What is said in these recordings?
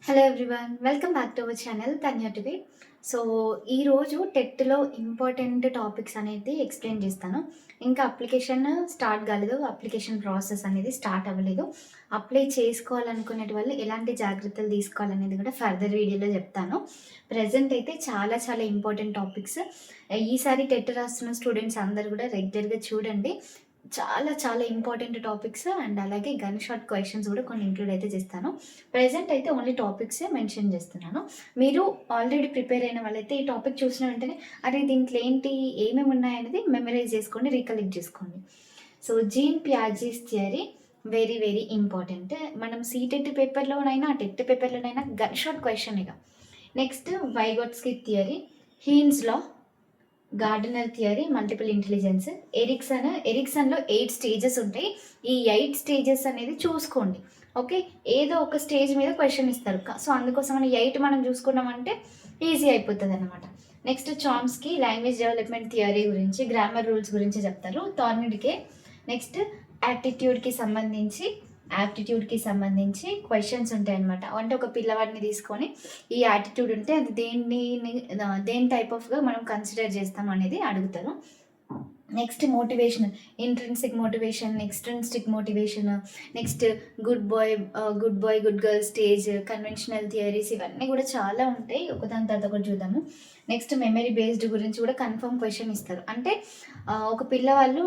Hello everyone, welcome back to our channel Tanya TV. So ఈరోజు టెట్లో important topics అనేది explain చేస్తాను. ఇంకా అప్లికేషన్ స్టార్ట్ కాలేదు, అప్లికేషన్ ప్రాసెస్ అనేది స్టార్ట్ అవ్వలేదు. అప్లై చేసుకోవాలనుకునే వాళ్ళు ఎలాంటి జాగ్రత్తలు తీసుకోవాలనేది కూడా ఫర్దర్ వీడియోలో చెప్తాను. ప్రజెంట్ అయితే చాలా చాలా ఇంపార్టెంట్ టాపిక్స్. ఈసారి టెట్ రాస్తున్న స్టూడెంట్స్ అందరు కూడా రెగ్యులర్గా చూడండి. చాలా చాలా ఇంపార్టెంట్ టాపిక్స్ అండ్ అలాగే గన్ షాట్ క్వశ్చన్స్ కూడా కొన్ని ఇంక్లూడ్ అయితే చేస్తాను. ప్రెజెంట్ అయితే ఓన్లీ టాపిక్సే మెన్షన్ చేస్తున్నాను. మీరు ఆల్రెడీ ప్రిపేర్ అయిన వాళ్ళైతే ఈ టాపిక్ చూసిన వెంటనే అరే దీంట్లో ఏంటి, ఏమేమి ఉన్నాయనేది మెమరైజ్ చేసుకోండి, రీకలెక్ట్ చేసుకోండి. So Jean Piaget's theory very very important. మనం సీటెట్ పేపర్లోనైనా టెట్ పేపర్లోనైనా గన్ షాట్ క్వశ్చన్ ఇక. Next Vygotsky theory, Heinz law, Gardner theory, multiple intelligence, ఎరిక్సన్లో 8 స్టేజెస్ ఉంటాయి. ఈ 8 స్టేజెస్ అనేది చూసుకోండి. ఓకే, ఏదో ఒక స్టేజ్ మీద క్వశ్చన్ ఇస్తారు. సో అందుకోసం మనం 8 మనం చూసుకున్నామంటే ఈజీ అయిపోతుంది అనమాట. నెక్స్ట్ చామ్స్కి లాంగ్వేజ్ డెవలప్మెంట్ థియరీ గురించి, గ్రామర్ రూల్స్ గురించి చెప్తారు. థార్నిడ్కే నెక్స్ట్ యాప్టిట్యూడ్కి సంబంధించి క్వశ్చన్స్ ఉంటాయి అనమాట. అంటే ఒక పిల్లవాడిని తీసుకొని ఈ యాటిట్యూడ్ ఉంటే అది దేని టైప్ ఆఫ్గా మనం కన్సిడర్ చేస్తాం అనేది అడుగుతారు. Next motivation, intrinsic motivation, extrinsic motivation, next good boy good girl stage, conventional theories, ఇవన్నీ కూడా చాలా ఉంటాయి. ఒకదాని తర్వాత ఒకటి చూద్దాము. నెక్స్ట్ మెమరీ బేస్డ్ గురించి కూడా కన్ఫర్మ్ క్వశ్చన్ ఇస్తారు. అంటే ఒక పిల్లవాళ్ళు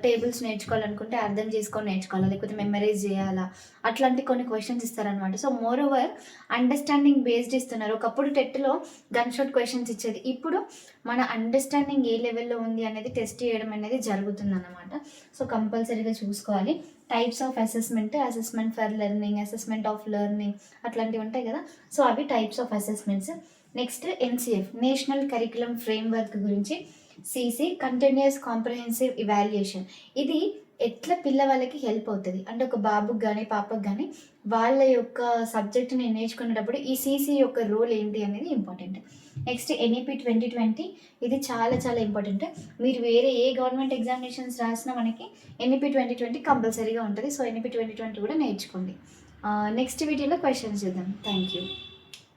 టేబుల్స్ నేర్చుకోవాలనుకుంటే అర్థం చేసుకొని నేర్చుకోవాలా, లేకపోతే మెమరైజ్ చేయాలా, అట్లాంటి కొన్ని క్వశ్చన్స్ ఇస్తారనమాట. So more over understanding based ఇస్తున్నారు. ఒకప్పుడు టెట్లో గన్ షాట్ క్వశ్చన్స్ ఇచ్చేది, ఇప్పుడు మన అండర్స్టాండింగ్ ఏ లెవెల్లో ఉంది అనేది టెస్ట్ చేయడం అనేది జరుగుతుందన్నమాట. సో కంపల్సరీగా చూసుకోవాలి. Types of assessment for learning, assessment of learning, అట్లాంటివి ఉంటాయి కదా. సో అవి types of assessments. Next NCF, national curriculum framework గురించి. సిసి కంటిన్యూస్ కాంప్రహెన్సివ్ ఇవాల్యుయేషన్, ఇది ఎట్లా పిల్లవాళ్ళకి హెల్ప్ అవుతుంది అంటే ఒక బాబుకి కానీ పాపకు కానీ వాళ్ళ యొక్క సబ్జెక్ట్ని నేర్చుకునేటప్పుడు ఈ సీసీ యొక్క రోల్ ఏంటి అనేది ఇంపార్టెంట్. నెక్స్ట్ ఎన్ఈపి 2020, ఇది చాలా చాలా ఇంపార్టెంట్. మీరు వేరే ఏ గవర్నమెంట్ ఎగ్జామినేషన్స్ రాసినా మనకి ఎన్ఈపి 2020 కంపల్సరీగా ఉంటుంది. సో ఎన్ఈపి 2020 కూడా నేర్చుకోండి. నెక్స్ట్ వీడియోలో క్వశ్చన్స్ చూద్దాం. Thank you.